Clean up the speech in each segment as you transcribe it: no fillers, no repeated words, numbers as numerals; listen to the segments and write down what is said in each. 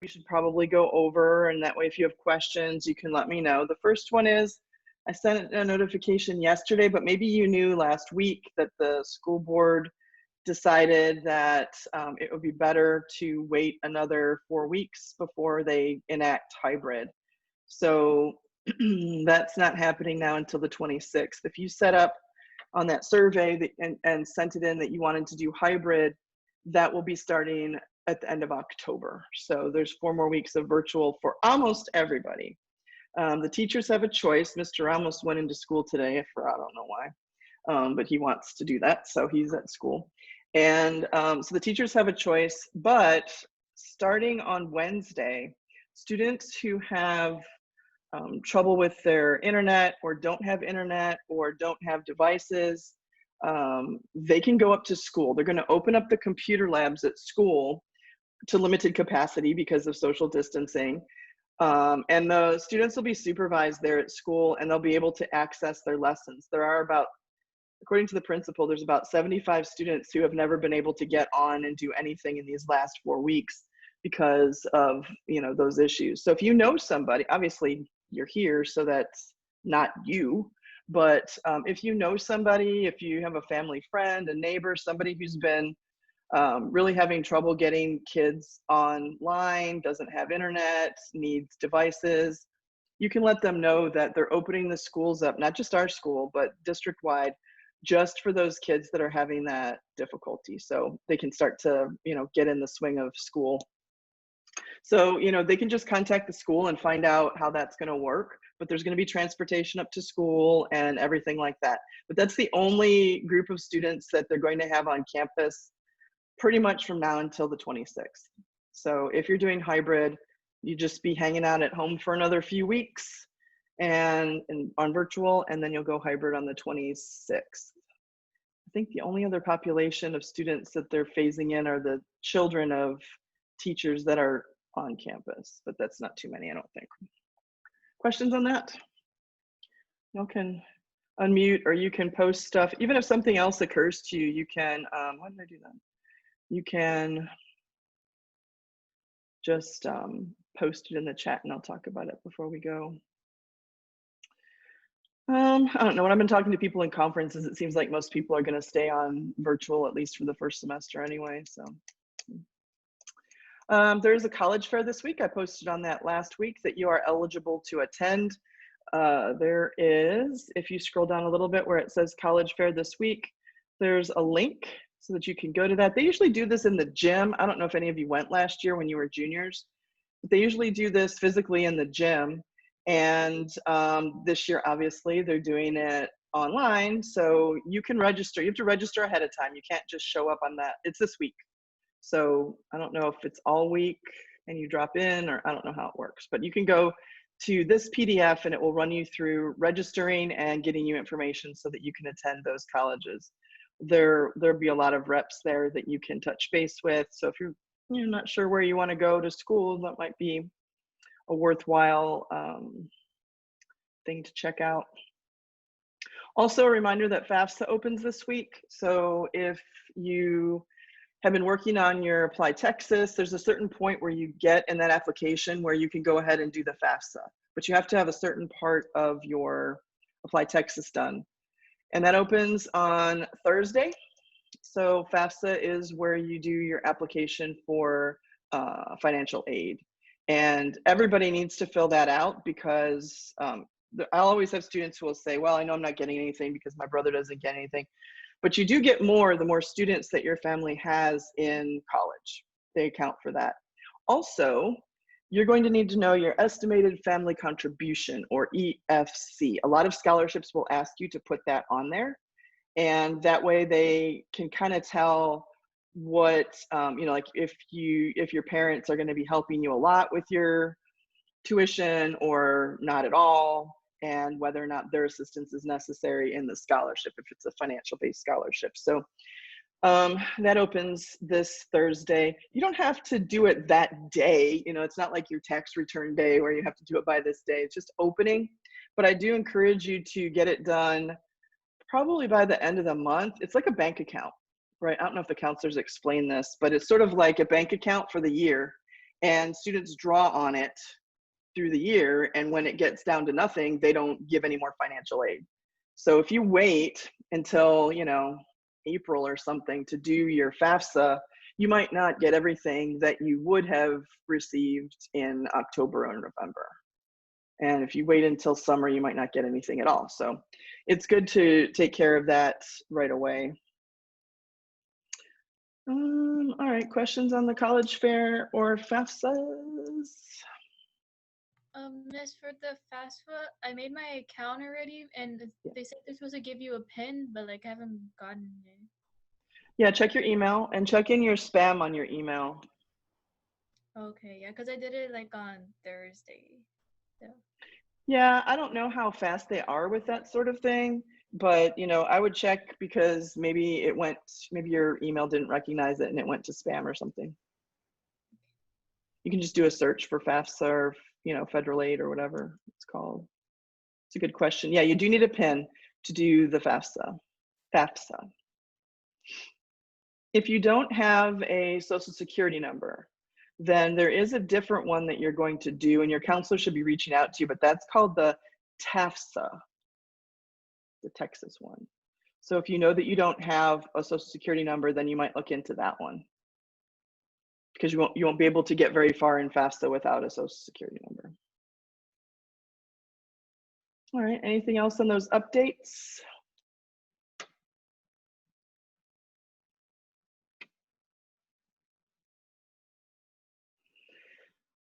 should probably go over, and that way if you have questions, you can let me know. The first one is, I sent a notification yesterday, but maybe you knew last week that the school board decided that it would be better to wait another 4 weeks before they enact hybrid. So that's not happening now until the 26th. If you set up on that survey and sent it in that you wanted to do hybrid, that will be starting at the end of October. So there's 4 more weeks of virtual for almost everybody. The teachers have a choice. Mr. Ramos went into school today, I don't know why, but he wants to do that, so he's at school. And so the teachers have a choice, but starting on Wednesday, students who have trouble with their internet or don't have internet or don't have devices, they can go up to school. They're going to open up the computer labs at school to limited capacity because of social distancing. And the students will be supervised there at school, and they'll be able to access their lessons. There are about, according to the principal, there's about 75 students who have never been able to get on and do anything in these last 4 weeks because of, those issues. So if you know somebody, obviously you're here, so that's not you, but if you know somebody, if you have a family friend, a neighbor, somebody who's been really having trouble getting kids online, doesn't have internet, needs devices, you can let them know that they're opening the schools up, not just our school, but district-wide, just for those kids that are having that difficulty. So they can start to, get in the swing of school. So, they can just contact the school and find out how that's going to work, but there's going to be transportation up to school and everything like that. But that's the only group of students that they're going to have on campus pretty much from now until the 26th. So if you're doing hybrid, you just be hanging out at home for another few weeks and on virtual, and then you'll go hybrid on the 26th. I think the only other population of students that they're phasing in are the children of teachers that are on campus, but that's not too many, I don't think. Questions on that? You can unmute, or you can post stuff. Even if something else occurs to you, you can, why did I do that? You can just post it in the chat and I'll talk about it before we go. I don't know, when I've been talking to people in conferences, it seems like most people are going to stay on virtual, at least for the first semester anyway. So there's a college fair this week. I posted on that last week that you are eligible to attend. There is, if you scroll down a little bit where it says college fair this week, there's a link so that you can go to that. They usually do this in the gym. I don't know if any of you went last year when you were juniors, but they usually do this physically in the gym. And this year, obviously, they're doing it online. So you can register. You have to register ahead of time. You can't just show up on that. It's this week. So I don't know if it's all week and you drop in, or I don't know how it works, but you can go to this PDF and it will run you through registering and getting you information so that you can attend those colleges. There'll be a lot of reps there that you can touch base with. So if you're not sure where you want to go to school, that might be a worthwhile thing to check out. Also, a reminder that FAFSA opens this week. So if you have been working on your Apply Texas, there's a certain point where you get in that application where you can go ahead and do the FAFSA, but you have to have a certain part of your Apply Texas done. And that opens on Thursday. So FAFSA is where you do your application for financial aid. And everybody needs to fill that out because I'll always have students who will say, well, I know I'm not getting anything because my brother doesn't get anything. But you do get more the more students that your family has in college. They account for that. Also, you're going to need to know your estimated family contribution, or EFC. A lot of scholarships will ask you to put that on there. And that way they can kind of tell what, like if your parents are going to be helping you a lot with your tuition or not at all, and whether or not their assistance is necessary in the scholarship, if it's a financial based scholarship. So that opens this Thursday. You don't have to do it that day. It's not like your tax return day where you have to do it by this day. It's just opening. But I do encourage you to get it done probably by the end of the month. It's like a bank account, right? I don't know if the counselors explain this, but it's sort of like a bank account for the year. and students draw on it through the year, and when it gets down to nothing, they don't give any more financial aid. So if you wait until, you know, April or something to do your FAFSA, you might not get everything that you would have received in October or November. And if you wait until summer, you might not get anything at all. So it's good to take care of that right away. All right, questions on the college fair or FAFSAs? Miss, for the FAFSA, I made my account already, and they said they're supposed to give you a pin, but like I haven't gotten it. Yeah, check your email and check in your spam on your email. Okay, yeah, because I did it like on Thursday. So. Yeah, I don't know how fast they are with that sort of thing, but you know, I would check because maybe it went, maybe your email didn't recognize it and it went to spam or something. You can just do a search for FAFSA or, you know, federal aid or whatever it's called. It's a good question. Yeah, you do need a PIN to do the FAFSA. If you don't have a social security number, then there is a different one that you're going to do, and your counselor should be reaching out to you, but that's called the TAFSA, the Texas one. So if you know that you don't have a social security number, then you might look into that one, because you won't be able to get very far in FAFSA without a social security number. All right, anything else on those updates?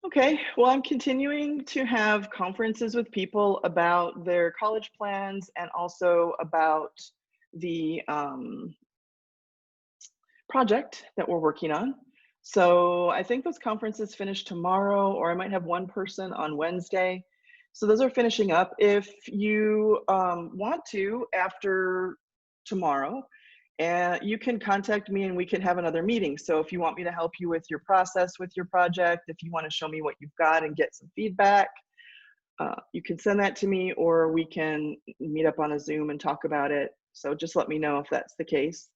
Okay, well, I'm continuing to have conferences with people about their college plans and also about the project that we're working on. So I think those conferences finish tomorrow, or I might have one person on Wednesday. So those are finishing up. If you want to, after tomorrow, you can contact me and we can have another meeting. So if you want me to help you with your process with your project, if you want to show me what you've got and get some feedback, you can send that to me, or we can meet up on a Zoom and talk about it. So just let me know if that's the case.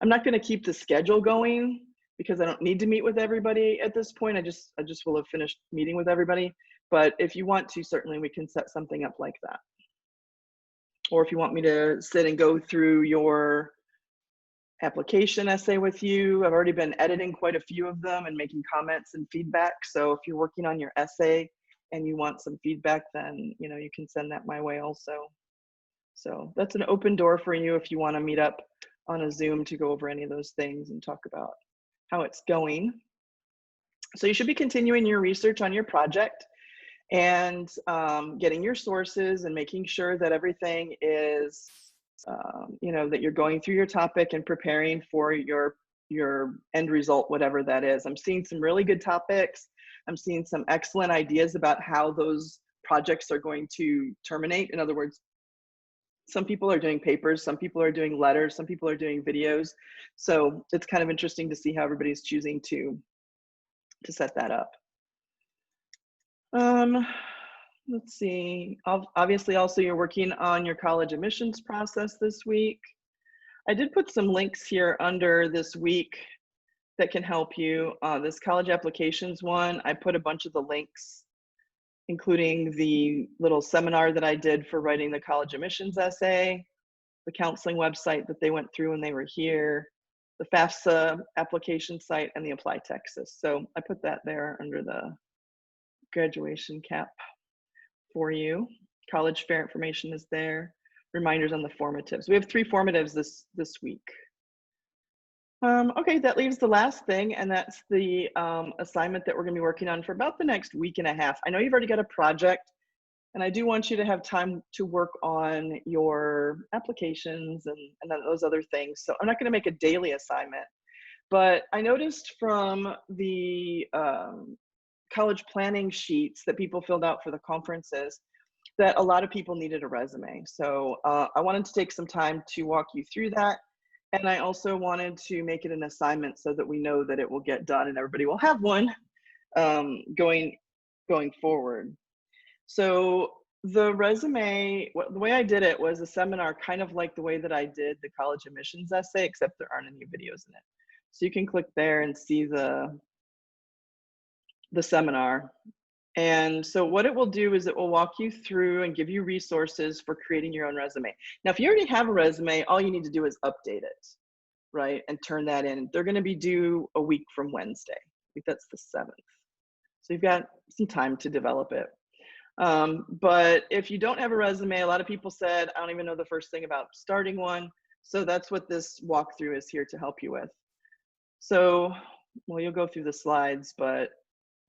I'm not going to keep the schedule going because I don't need to meet with everybody at this point. I just will have finished meeting with everybody. But if you want to, certainly we can set something up like that. Or if you want me to sit and go through your application essay with you, I've already been editing quite a few of them and making comments and feedback. So if you're working on your essay and you want some feedback, then you know you can send that my way also. So that's an open door for you if you want to meet up on a Zoom to go over any of those things and talk about how it's going. So you should be continuing your research on your project and getting your sources and making sure that everything is, you know, that you're going through your topic and preparing for your end result, whatever that is. I'm seeing some really good topics. I'm seeing some excellent ideas about how those projects are going to terminate. In other words, some people are doing papers, some people are doing letters, some people are doing videos. So it's kind of interesting to see how everybody's choosing to set that up. Let's see, obviously also you're working on your college admissions process this week. I did put some links here under this week that can help you. This college applications one, I put a bunch of the links, including the little seminar that I did for writing the college admissions essay, the counseling website that they went through when they were here, the FAFSA application site, and the Apply Texas. So I put that there under the graduation cap for you. College fair information is there. Reminders on the formatives. We have 3 formatives this week. Okay, that leaves the last thing, and that's the assignment that we're going to be working on for about the next week and a half. I know you've already got a project, and I do want you to have time to work on your applications and those other things. So I'm not going to make a daily assignment, but I noticed from the college planning sheets that people filled out for the conferences that a lot of people needed a resume. So I wanted to take some time to walk you through that. And I also wanted to make it an assignment so that we know that it will get done and everybody will have one going forward. So the resume, the way I did it was a seminar kind of like the way that I did the college admissions essay, except there aren't any videos in it. So you can click there and see the the seminar. And so what it will do is it will walk you through and give you resources for creating your own resume. Now, if you already have a resume, all you need to do is update it, right? And turn that in. They're going to be due a week from Wednesday. I think that's the 7th. So you've got some time to develop it. But if you don't have a resume, a lot of people said, I don't even know the first thing about starting one. So that's what this walkthrough is here to help you with. So, well, you'll go through the slides, but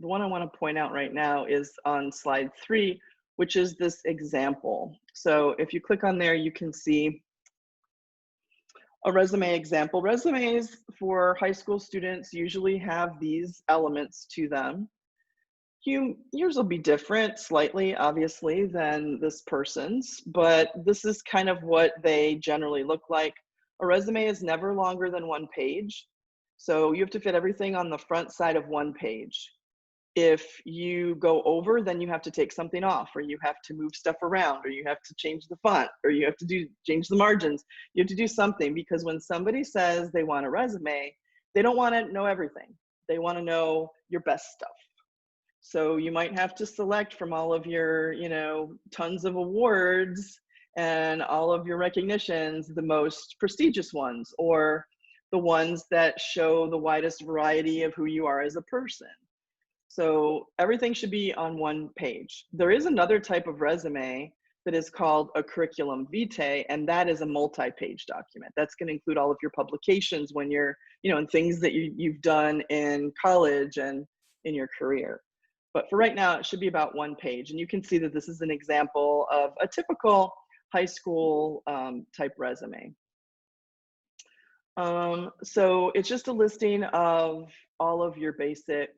the one I want to point out right now is on slide 3, which is this example. So if you click on there, you can see a resume example. Resumes for high school students usually have these elements to them. Yours will be different slightly, obviously, than this person's, but this is kind of what they generally look like. A resume is never longer than 1 page. So you have to fit everything on the front side of 1 page. If you go over, then you have to take something off, or you have to move stuff around, or you have to change the font, or you have to change the margins. You have to do something, because when somebody says they want a resume, they don't want to know everything. They want to know your best stuff. So you might have to select from all of your, tons of awards and all of your recognitions, the most prestigious ones, or the ones that show the widest variety of who you are as a person. So everything should be on 1 page. There is another type of resume that is called a curriculum vitae, and that is a multi-page document. That's going to include all of your publications when you're, and things that you've done in college and in your career. But for right now, it should be about 1 page. And you can see that this is an example of a typical high school type resume. So it's just a listing of all of your basic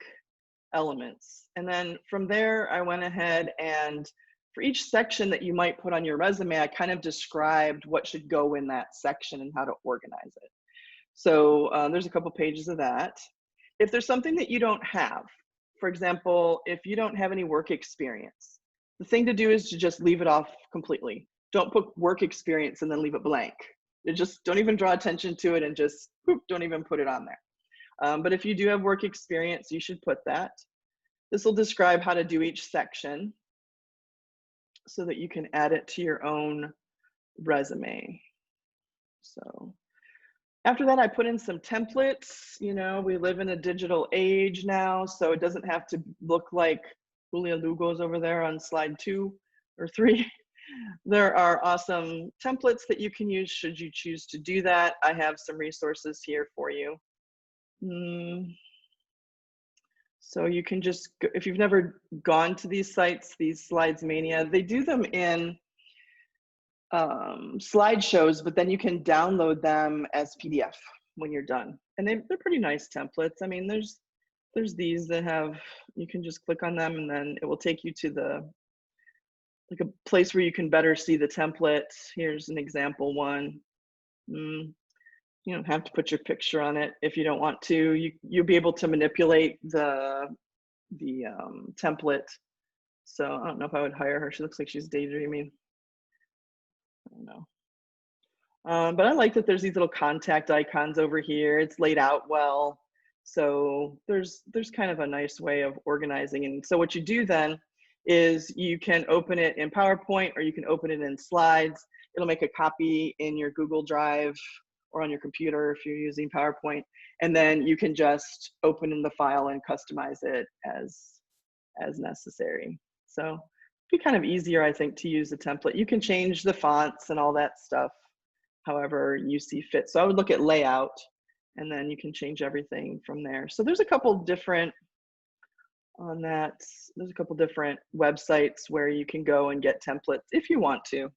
elements. And then from there, I went ahead and for each section that you might put on your resume, I kind of described what should go in that section and how to organize it. So there's a couple pages of that. If there's something that you don't have, for example, if you don't have any work experience, the thing to do is to just leave it off completely. Don't put work experience and then leave it blank. Just don't even draw attention to it, and just don't even put it on there. But if you do have work experience, you should put that. This will describe how to do each section so that you can add it to your own resume. So after that, I put in some templates. We live in a digital age now, so it doesn't have to look like Julia Lugo's over there on slide 2 or 3. There are awesome templates that you can use should you choose to do that. I have some resources here for you. So you can just, if you've never gone to these sites, these Slidesmania, they do them in slideshows, but then you can download them as PDF when you're done. And they're pretty nice templates. I mean, there's these that have, you can just click on them and then it will take you to like a place where you can better see the template. Here's an example one. You don't have to put your picture on it if you don't want to. You'll be able to manipulate the template. So I don't know if I would hire her. She looks like she's daydreaming. I don't know. But I like that there's these little contact icons over here. It's laid out well. So there's kind of a nice way of organizing. And so what you do then is you can open it in PowerPoint, or you can open it in slides. It'll make a copy in your Google Drive or on your computer if you're using PowerPoint. And then you can just open in the file and customize it as necessary. So it'd be kind of easier, I think, to use a template. You can change the fonts and all that stuff however you see fit. So I would look at layout, and then you can change everything from there. So there's a couple different on that. There's a couple different websites where you can go and get templates if you want to.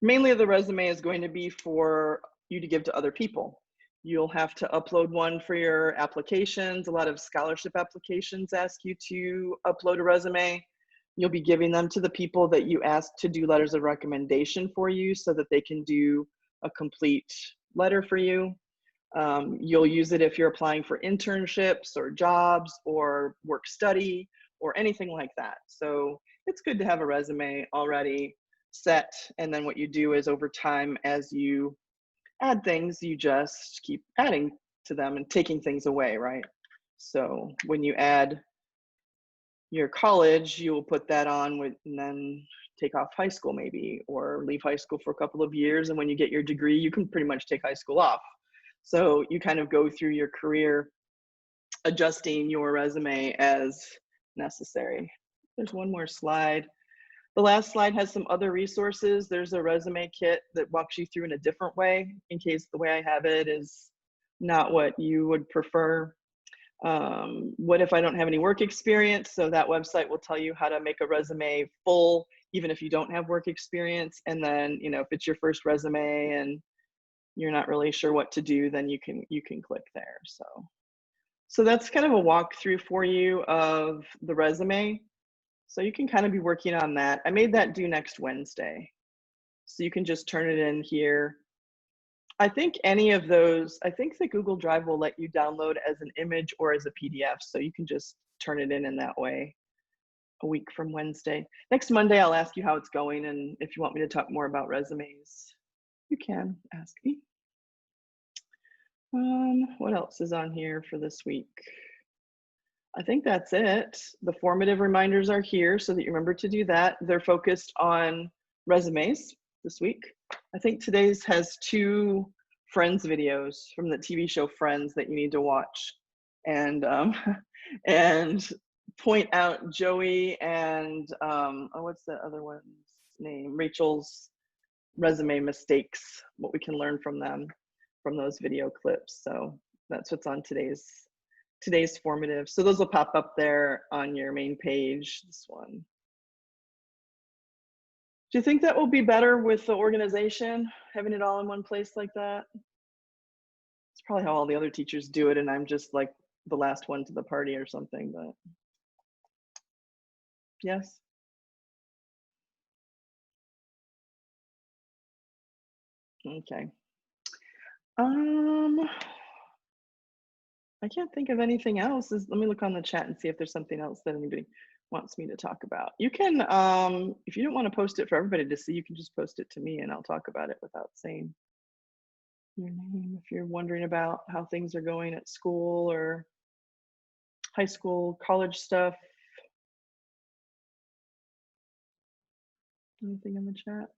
Mainly the resume is going to be for you to give to other people. You'll have to upload one for your applications. A lot of scholarship applications ask you to upload a resume. You'll be giving them to the people that you ask to do letters of recommendation for you so that they can do a complete letter for you. You'll use it if you're applying for internships or jobs or work study or anything like that. So it's good to have a resume already set. And then what you do is over time, as you add things, you just keep adding to them and taking things away, right? So when you add your college, you will put that on with, and then take off high school maybe, or leave high school for a couple of years. And when you get your degree, you can pretty much take high school off. So you kind of go through your career adjusting your resume as necessary. There's one more slide. The last slide has some other resources. There's a resume kit that walks you through in a different way, in case the way I have it is not what you would prefer. What if I don't have any work experience? So that website will tell you how to make a resume full, even if you don't have work experience. And then, you know, if it's your first resume and you're not really sure what to do, then you can click there. So that's kind of a walkthrough for you of the resume. So you can kind of be working on that. I made that due next Wednesday. So you can just turn it in here. I think any of those, I think the Google Drive will let you download as an image or as a PDF. So you can just turn it in that way a week from Wednesday. Next Monday, I'll ask you how it's going. And if you want me to talk more about resumes, you can ask me. What else is on here for this week? I think that's it. The formative reminders are here so that you remember to do that. They're focused on resumes this week. I think today's has 2 Friends videos from the TV show Friends that you need to watch, and and point out Joey and oh, what's the other one's name? Rachel's resume mistakes. What we can learn from them from those video clips. So that's what's on today's formative. So those will pop up there on your main page, this one. Do you think that will be better with the organization, having it all in one place like that? It's probably how all the other teachers do it, and I'm just like the last one to the party or something, but yes. Okay. I can't think of anything else. Let me look on the chat and see if there's something else that anybody wants me to talk about. You can, if you don't want to post it for everybody to see, you can just post it to me and I'll talk about it without saying your name. If you're wondering about how things are going at school or high school, college stuff. Anything in the chat?